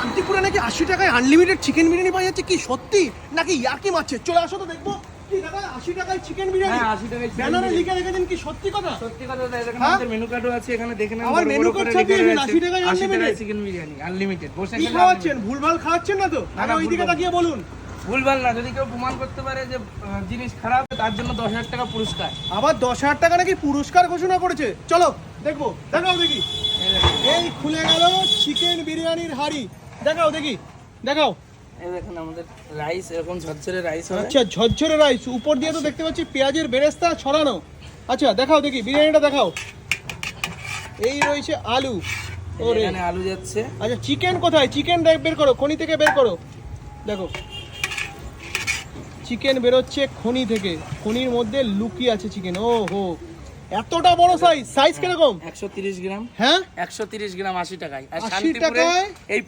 শান্তিপুরে নাকি 80 টাকায় আনলিমিটেড চিকেন বিরিয়ানি পাওয়া যাচ্ছে, কি সত্যি নাকি ইয়ার্কি মারছে? চলে আসো তো দেখবো। কি দাদা 80 টাকায় চিকেন বিরিয়ানি? হ্যাঁ 80 টাকায় চিকেন ব্যানারে লিখে রেখেছেন, কি সত্যি কথা? সত্যি কথা দাদা, এখানে হ্যাঁ? আমাদের মেনু কার্ডও আছে, এখানে দেখে নেন। আমার menu card ছাপিয়েছেন, 80 টাকায় 80 টাকায় unlimited? Chicken biryani unlimited. বসে কি খেলে খাওয়াচ্ছেন? ভুলভাল খাওয়াচ্ছেন না তো? না, আরে ওইদিকে ভুলভাল। তাকিয়ে বলুন। ভুলভাল না, যদি কেউ প্রমাণ করতে পারে যে জিনিস খারাপ, তার জন্য 10,000 টাকা পুরস্কার। আবার 10,000 টাকা নাকি পুরস্কার ঘোষণা করেছে। চলো দেখবো, দেখাও দেখি। এই খুলে গেল চিকেন বিরিয়ানির হাড়ি, দেখাও দেখি, দেখাও। এই দেখেন আমাদের রাইস, এরকম ঝরঝরে রাইস হয়। আচ্ছা ঝরঝরে রাইস, উপর দিয়ে তো দেখতে পাচ্ছি পেঁয়াজের বেরেস্তা ছড়ানো। আচ্ছা দেখাও দেখি, বিরিয়ানিটা দেখাও। এই রয়েছে আলু। ওরে, এখানে আলু যাচ্ছে। আচ্ছা চিকেন কোথায়? চিকেন বের করো, খনি থেকে বের করো। দেখো চিকেন বেরোচ্ছে খনি থেকে, খনির মধ্যে লুকিয়ে আছে চিকেন। ও হো, এতটা বড় সাইজ। সাইজ কিরকম? 130 গ্রাম। হ্যাঁ 130 গ্রাম 80 টাকায়। আর 80 শান্তিপুরে টাকায়? এই